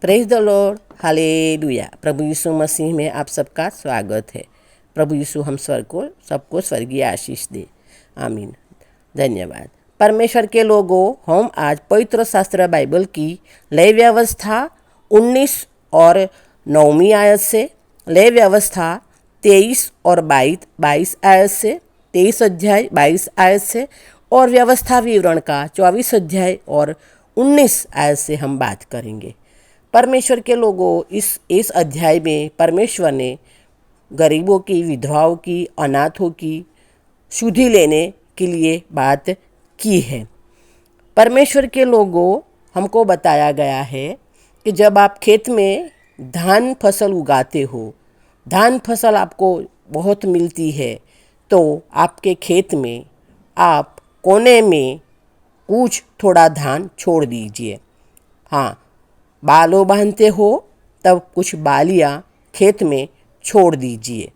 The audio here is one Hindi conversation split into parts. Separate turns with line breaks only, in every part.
Praise the lord, hallelujah. प्रभु यीशु मसीह में आप सबका स्वागत है। प्रभु यीशु हम सबको स्वर्गीय आशीष दे। आमीन। धन्यवाद। परमेश्वर के लोगों, हम आज पवित्र शास्त्र बाइबल की लय व्यवस्था 19 और 9वीं आयत से, लय व्यवस्था 23 और 22 आयत से, 23 अध्याय 22 आयत से और व्यवस्था विवरण का 24 अध्याय और 19 आयत से हम बात करेंगे। परमेश्वर के लोगों, इस अध्याय में परमेश्वर ने गरीबों की, विधवाओं की, अनाथों की शुद्धि लेने के लिए बात की है। परमेश्वर के लोगों, हमको बताया गया है कि जब आप खेत में धान फसल उगाते हो, धान फसल आपको बहुत मिलती है, तो आपके खेत में आप कोने में कुछ थोड़ा धान छोड़ दीजिए। हाँ, बालों बांधते हो तब कुछ बालियाँ खेत में छोड़ दीजिए।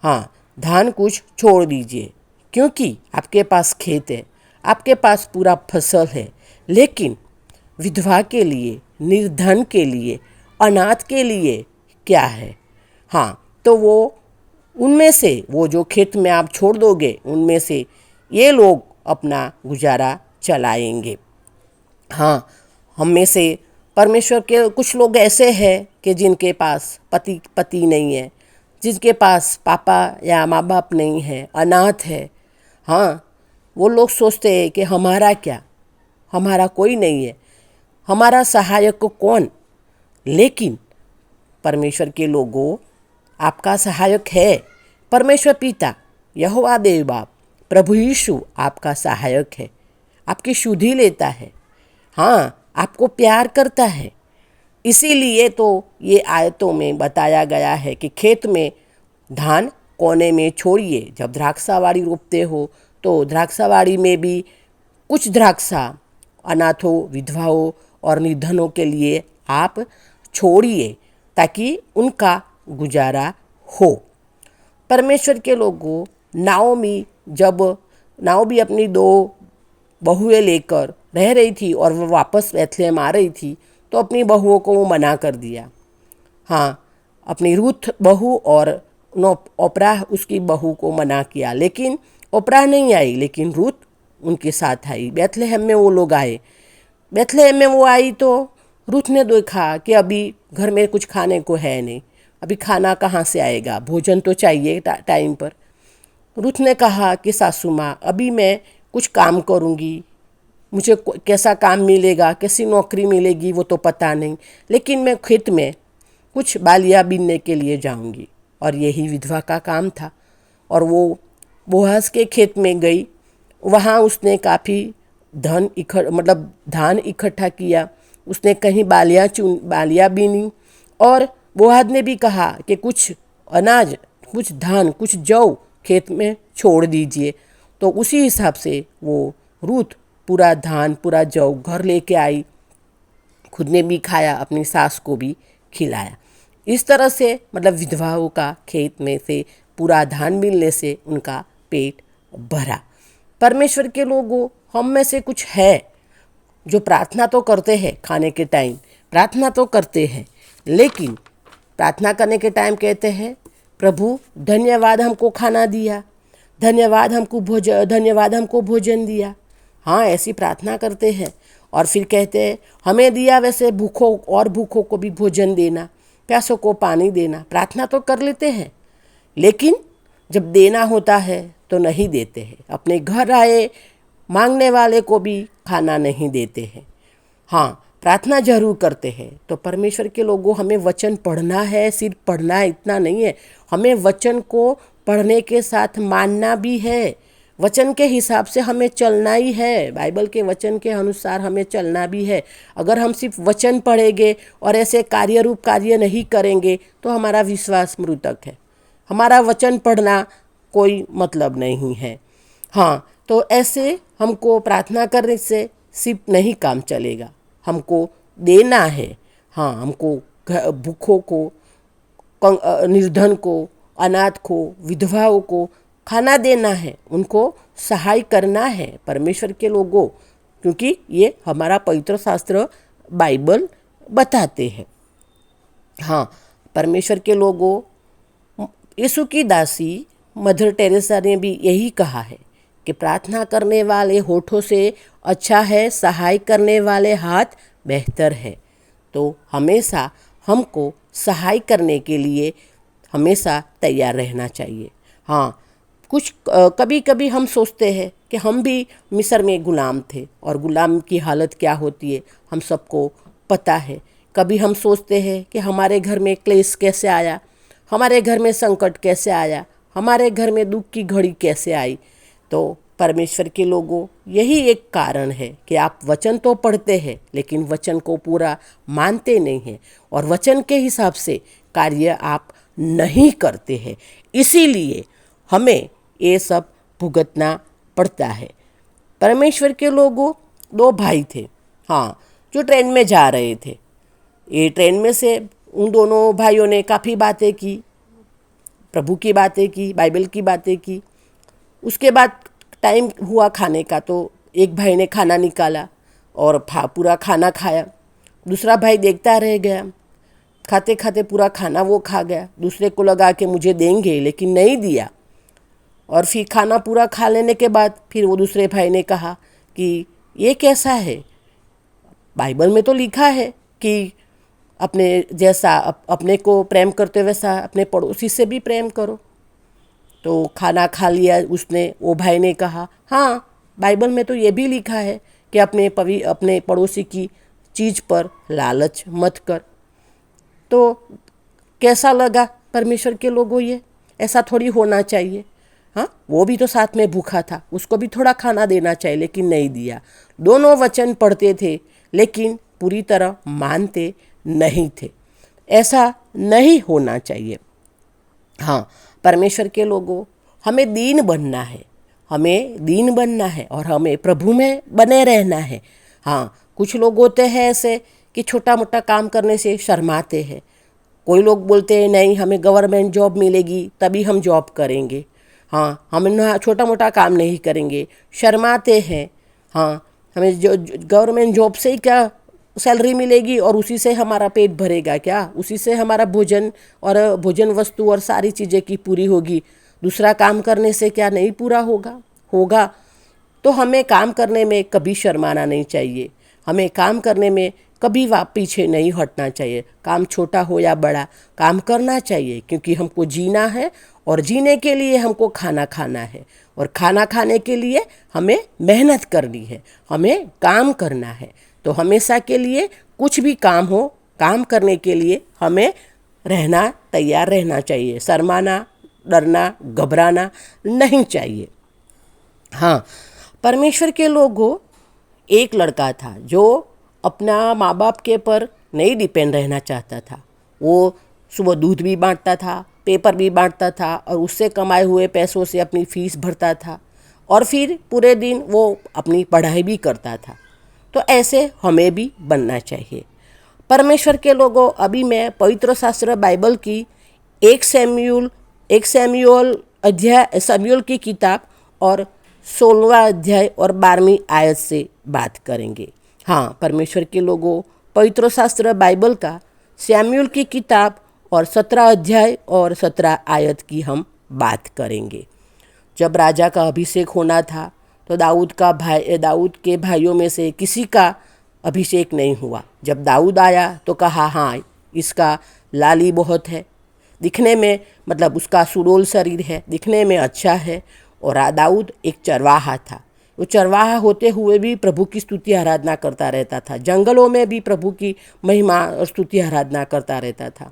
हाँ, धान कुछ छोड़ दीजिए, क्योंकि आपके पास खेत है, आपके पास पूरा फसल है। लेकिन विधवा के लिए, निर्धन के लिए, अनाथ के लिए क्या है? हाँ, तो वो उनमें से, वो जो खेत में आप छोड़ दोगे, उनमें से ये लोग अपना गुजारा चलाएंगे। हाँ, हम में से परमेश्वर के कुछ लोग ऐसे हैं कि जिनके पास पति नहीं है, जिनके पास पापा या माँ बाप नहीं है, अनाथ है। हाँ, वो लोग सोचते हैं कि हमारा क्या, हमारा कोई नहीं है, हमारा सहायक को कौन। लेकिन परमेश्वर के लोगों, आपका सहायक है परमेश्वर पिता, यहोवा देव बाप, प्रभु यीशु आपका सहायक है, आपकी शुद्धि लेता है। हाँ, आपको प्यार करता है। इसीलिए तो ये आयतों में बताया गया है कि खेत में धान कोने में छोड़िए। जब द्राक्षावाड़ी रोपते हो तो द्राक्षावाड़ी में भी कुछ द्राक्षा अनाथों, विधवाओं और निर्धनों के लिए आप छोड़िए, ताकि उनका गुजारा हो। परमेश्वर के लोगों, नाओमी अपनी 2 बहुएं लेकर रह रही थी और वो वापस बैतलहम आ रही थी, तो अपनी बहुओं को वो मना कर दिया। हाँ, अपनी रूथ बहू और ओप्राह उसकी बहू को मना किया, लेकिन ओप्राह नहीं आई, लेकिन रूथ उनके साथ आई। बैतलहम में वो लोग आए। बैतलहम में वो आई तो रूथ ने देखा कि अभी घर में कुछ खाने को है नहीं, अभी खाना कहाँ से आएगा, भोजन तो चाहिए टाइम पर। रूथ ने कहा कि सासू माँ, अभी मैं कुछ काम करूँगी, मुझे कैसा काम मिलेगा, कैसी नौकरी मिलेगी वो तो पता नहीं, लेकिन मैं खेत में कुछ बालियाँ बीनने के लिए जाऊँगी। और यही विधवा का काम था। और वो बोआज के खेत में गई। वहाँ उसने काफ़ी धान इकट्ठा किया। उसने कहीं बालियाँ बीनी और बोआज ने भी कहा कि कुछ अनाज, कुछ धान, कुछ जौ खेत में छोड़ दीजिए। तो उसी हिसाब से वो रूथ पूरा धान, पूरा जौ घर लेके आई, खुद ने भी खाया, अपनी सास को भी खिलाया। इस तरह से विधवाओं का खेत में से पूरा धान मिलने से उनका पेट भरा। परमेश्वर के लोगों, हम में से कुछ है जो प्रार्थना तो करते हैं, खाने के टाइम प्रार्थना तो करते हैं, लेकिन प्रार्थना करने के टाइम कहते हैं, प्रभु धन्यवाद हमको खाना दिया, धन्यवाद हमको भोजन दिया। हाँ, ऐसी प्रार्थना करते हैं। और फिर कहते हैं, हमें दिया वैसे भूखों को भी भोजन देना, प्यासों को पानी देना। प्रार्थना तो कर लेते हैं, लेकिन जब देना होता है तो नहीं देते हैं। अपने घर आए मांगने वाले को भी खाना नहीं देते हैं। हाँ, प्रार्थना जरूर करते हैं। तो परमेश्वर के लोगों, हमें वचन पढ़ना है, सिर्फ पढ़ना है इतना नहीं है, हमें वचन को पढ़ने के साथ मानना भी है। वचन के हिसाब से हमें चलना ही है, बाइबल के वचन के अनुसार हमें चलना भी है। अगर हम सिर्फ वचन पढ़ेंगे और ऐसे कार्यरूप कार्य नहीं करेंगे तो हमारा विश्वास मृतक है, हमारा वचन पढ़ना कोई मतलब नहीं है। हाँ, तो ऐसे हमको प्रार्थना करने से सिर्फ नहीं काम चलेगा, हमको देना है। हाँ, हमको भूखों को, निर्धन को, अनाथ को, विधवाओं को खाना देना है, उनको सहाय करना है परमेश्वर के लोगों, क्योंकि ये हमारा पवित्र शास्त्र बाइबल बताते हैं। हाँ, परमेश्वर के लोगों, यीशु की दासी मदर टेरेसा ने भी यही कहा है कि प्रार्थना करने वाले होठों से अच्छा है, सहाय करने वाले हाथ बेहतर है। तो हमेशा हमको सहाय करने के लिए हमेशा तैयार रहना चाहिए। हाँ, कुछ कभी कभी हम सोचते हैं कि हम भी मिस्र में गुलाम थे और गुलाम की हालत क्या होती है हम सबको पता है। कभी हम सोचते हैं कि हमारे घर में क्लेश कैसे आया, हमारे घर में संकट कैसे आया, हमारे घर में दुख की घड़ी कैसे आई। तो परमेश्वर के लोगों, यही एक कारण है कि आप वचन तो पढ़ते हैं लेकिन वचन को पूरा मानते नहीं हैं और वचन के हिसाब से कार्य आप नहीं करते हैं। इसीलिए हमें ये सब भुगतना पड़ता है। परमेश्वर के लोगों, दो भाई थे, हाँ, जो ट्रेन में जा रहे थे। ये ट्रेन में से उन दोनों भाइयों ने काफ़ी बातें की, प्रभु की बातें की, बाइबल की बातें की। उसके बाद टाइम हुआ खाने का, तो एक भाई ने खाना निकाला और पूरा खाना खाया। दूसरा भाई देखता रह गया, खाते खाते पूरा खाना वो खा गया। दूसरे को लगा कि मुझे देंगे, लेकिन नहीं दिया। और फिर खाना पूरा खा लेने के बाद फिर वो दूसरे भाई ने कहा कि ये कैसा है, बाइबल में तो लिखा है कि अपने जैसा अपने को प्रेम करते वैसा अपने पड़ोसी से भी प्रेम करो। तो खाना खा लिया उसने, वो भाई ने कहा हाँ, बाइबल में तो ये भी लिखा है कि अपने पड़ोसी की चीज़ पर लालच मत कर। तो कैसा लगा परमेश्वर के लोगों, ये ऐसा थोड़ी होना चाहिए। हाँ, वो भी तो साथ में भूखा था, उसको भी थोड़ा खाना देना चाहिए, लेकिन नहीं दिया। दोनों वचन पढ़ते थे लेकिन पूरी तरह मानते नहीं थे। ऐसा नहीं होना चाहिए। हाँ, परमेश्वर के लोगों, हमें दीन बनना है, हमें दीन बनना है और हमें प्रभु में बने रहना है। हाँ, कुछ लोग होते हैं ऐसे कि छोटा मोटा काम करने से शर्माते हैं। कोई लोग बोलते हैं नहीं, हमें गवर्नमेंट जॉब मिलेगी तभी हम जॉब करेंगे। हाँ, हम ना छोटा मोटा काम नहीं करेंगे, शर्माते हैं। हाँ, हमें जो गवर्नमेंट जॉब से ही क्या सैलरी मिलेगी और उसी से हमारा पेट भरेगा क्या, उसी से हमारा भोजन और भोजन वस्तु और सारी चीज़ें की पूरी होगी। दूसरा काम करने से क्या नहीं पूरा होगा। तो हमें काम करने में कभी शर्माना नहीं चाहिए, हमें काम करने में कभी पीछे नहीं हटना चाहिए। काम छोटा हो या बड़ा, काम करना चाहिए, क्योंकि हमको जीना है और जीने के लिए हमको खाना खाना है और खाना खाने के लिए हमें मेहनत करनी है, हमें काम करना है। तो हमेशा के लिए कुछ भी काम हो, काम करने के लिए हमें तैयार रहना चाहिए। शर्माना, डरना, घबराना नहीं चाहिए। हाँ, परमेश्वर के लोगों, एक लड़का था जो अपना माँ बाप के पर नहीं डिपेंड रहना चाहता था। वो सुबह दूध भी बांटता था, पेपर भी बांटता था और उससे कमाए हुए पैसों से अपनी फीस भरता था और फिर पूरे दिन वो अपनी पढ़ाई भी करता था। तो ऐसे हमें भी बनना चाहिए। परमेश्वर के लोगों, अभी मैं पवित्र शास्त्र बाइबल की एक सैमुएल की किताब और 16वां अध्याय और 12वीं आयत से बात करेंगे। हाँ, परमेश्वर के लोगों, पवित्र शास्त्र बाइबल का सैमुएल की किताब और 17 अध्याय और 17 आयत की हम बात करेंगे। जब राजा का अभिषेक होना था तो दाऊद के भाइयों में से किसी का अभिषेक नहीं हुआ। जब दाऊद आया तो कहा हाँ, इसका लाली बहुत है, दिखने में मतलब उसका सुडौल शरीर है, दिखने में अच्छा है। और दाऊद एक चरवाहा था। वो चरवाहा होते हुए भी प्रभु की स्तुति आराधना करता रहता था, जंगलों में भी प्रभु की महिमा और स्तुति आराधना करता रहता था।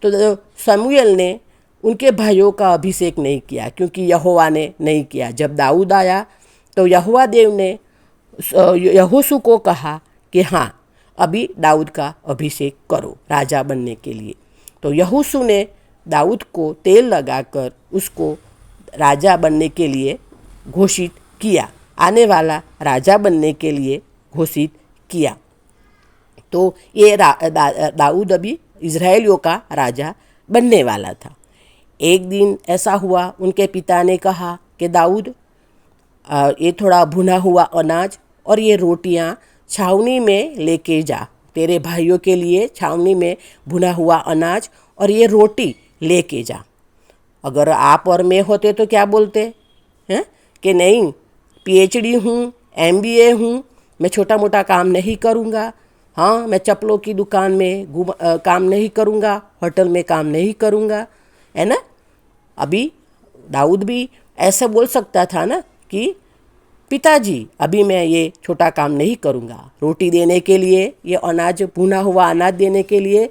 तो शमूएल ने उनके भाइयों का अभिषेक नहीं किया, क्योंकि यहोवा ने नहीं किया। जब दाऊद आया तो यहोवा देव ने यहोशू को कहा कि हाँ, अभी दाऊद का अभिषेक करो राजा बनने के लिए। तो यहोशू ने दाऊद को तेल लगाकर उसको राजा बनने के लिए घोषित किया, आने वाला राजा बनने के लिए घोषित किया। तो ये दाऊद अभी इज़राइलियों का राजा बनने वाला था। एक दिन ऐसा हुआ, उनके पिता ने कहा कि दाऊद, ये थोड़ा भुना हुआ अनाज और ये रोटियां छावनी में लेके जा, तेरे भाइयों के लिए छावनी में भुना हुआ अनाज और ये रोटी लेके जा। अगर आप और मैं होते तो क्या बोलते हैं कि नहीं, पीएचडी हूँ, एमबीए हूँ, मैं छोटा मोटा काम नहीं करूँगा। हाँ, मैं चप्पलों की दुकान में काम नहीं करूँगा, होटल में काम नहीं करूँगा, है ना। अभी दाऊद भी ऐसे बोल सकता था ना कि पिताजी अभी मैं ये छोटा काम नहीं करूँगा, रोटी देने के लिए, ये अनाज भुना हुआ अनाज देने के लिए